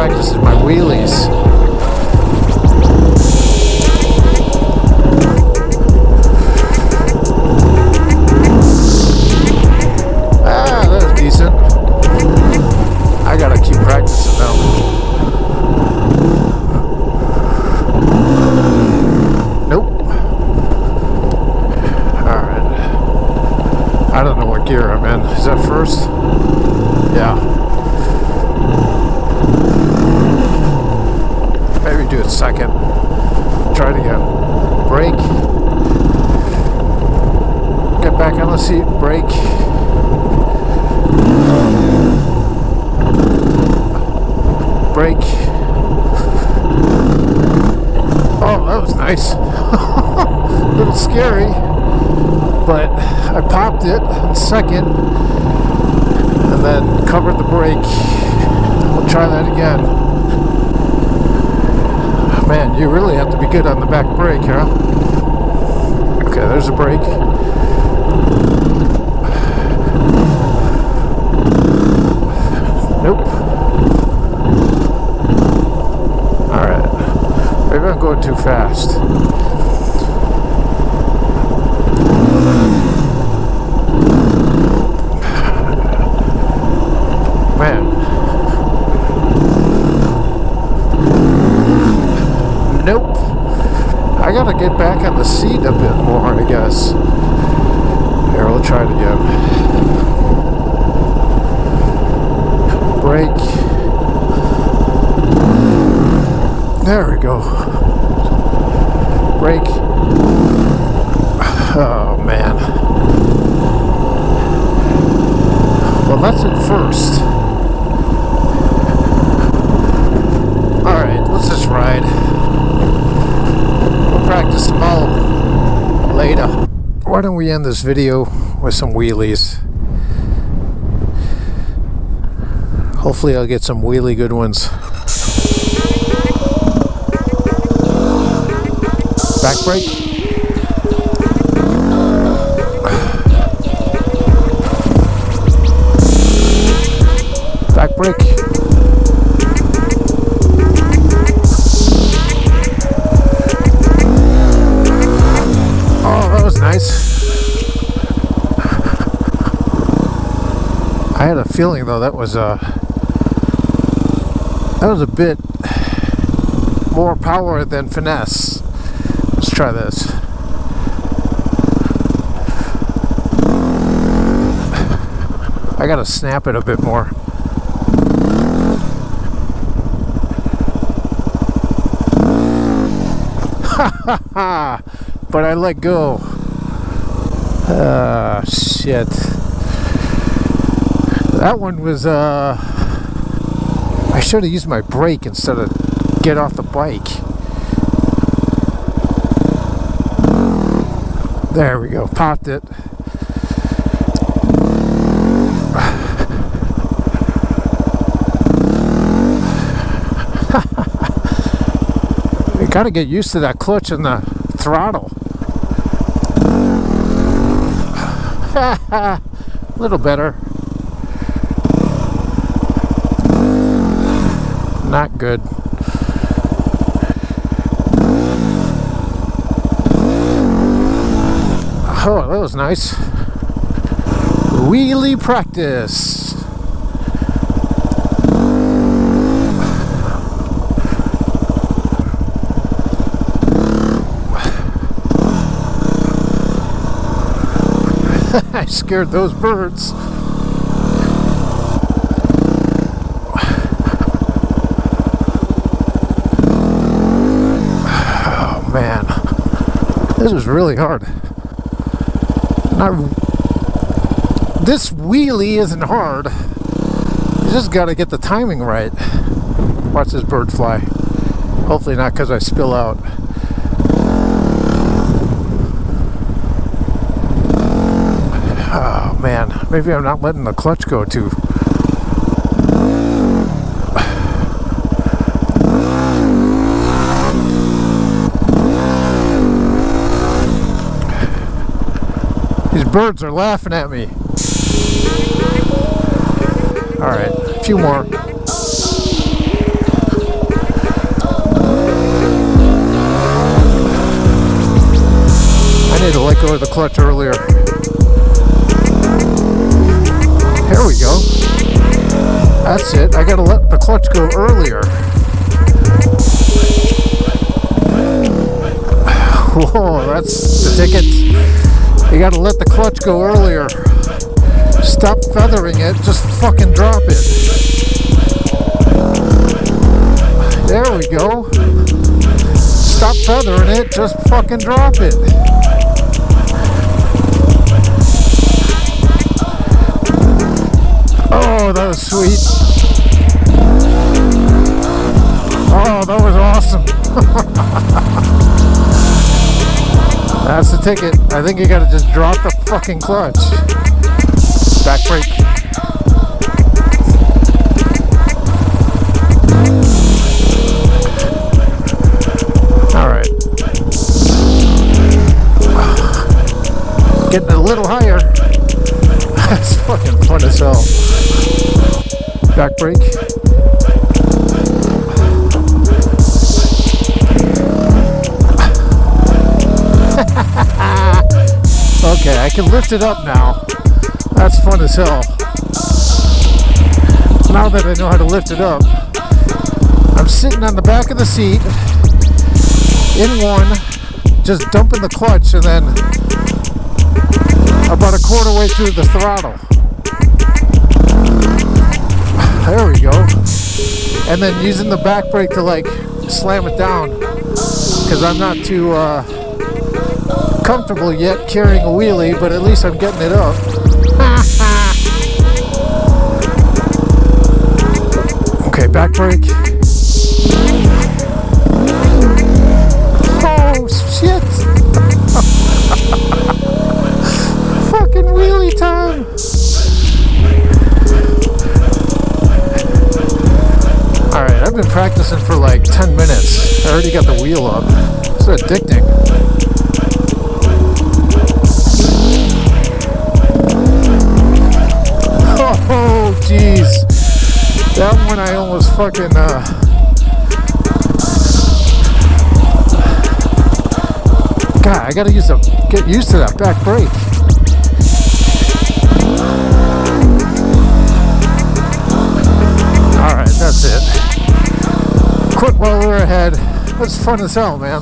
practicing my wheelies. Ah, that was decent. I gotta keep practicing now. Nope. Alright. I don't know what gear I'm in. Is that first? Yeah. Maybe do it second. Try it again. Brake. Get back on the seat. Brake. Brake. Oh, that was nice. A little scary, but I popped it in second and then covered the brake. We'll try that again. Man, you really have to be good on the back brake, huh? Okay, there's a brake. Nope. Alright. Maybe I'm going too fast. Man. Nope. I gotta get back on the seat a bit more, I guess. Here, we'll try it again. Brake. There we go. Brake. Oh, man. Well, that's it first. Alright, let's just ride. We'll practice them all later. Why don't we end this video with some wheelies? Hopefully I'll get some wheelie good ones. Back brake. Back brake. Oh, that was nice. I had a feeling though that was a bit more power than finesse. Let's try this. I gotta snap it a bit more. Ha ha ha! But I let go. Shit. That one was, I should have used my brake instead of get off the bike. There we go. Popped it. You gotta get used to that clutch and the throttle. A little better. Not good. Oh, that was nice. Wheelie practice. I scared those birds. Oh man, this is really hard. This wheelie isn't hard. You just got to get the timing right. Watch this bird fly. Hopefully not because I spill out. Oh man, maybe I'm not letting the clutch go too. These birds are laughing at me. Alright, a few more. need to let go of the clutch earlier. Here we go. That's it. I gotta let the clutch go earlier. Whoa, that's the ticket. You gotta let the clutch go earlier. Stop feathering it, just fucking drop it. There we go. Stop feathering it, just fucking drop it. Oh, that was sweet. Oh, that was awesome. That's the ticket. I think you gotta just drop the fucking clutch. Back brake. Alright. Getting a little higher. That's fucking fun as hell. Back brake. Okay, I can lift it up now. That's fun as hell. Now that I know how to lift it up, I'm sitting on the back of the seat in one, just dumping the clutch, and then about a quarter way through the throttle. There we go. And then using the back brake to like slam it down, because I'm not too comfortable yet carrying a wheelie, but at least I'm getting it up. Okay, back brake. Oh shit! Fucking wheelie time! Alright, I've been practicing for like 10 minutes. I already got the wheel up. It's addicting. Oh, jeez. That one I almost fucking, God, I gotta get used to that back brake. Alright, that's it. Quit while we're ahead. That's fun as hell, man.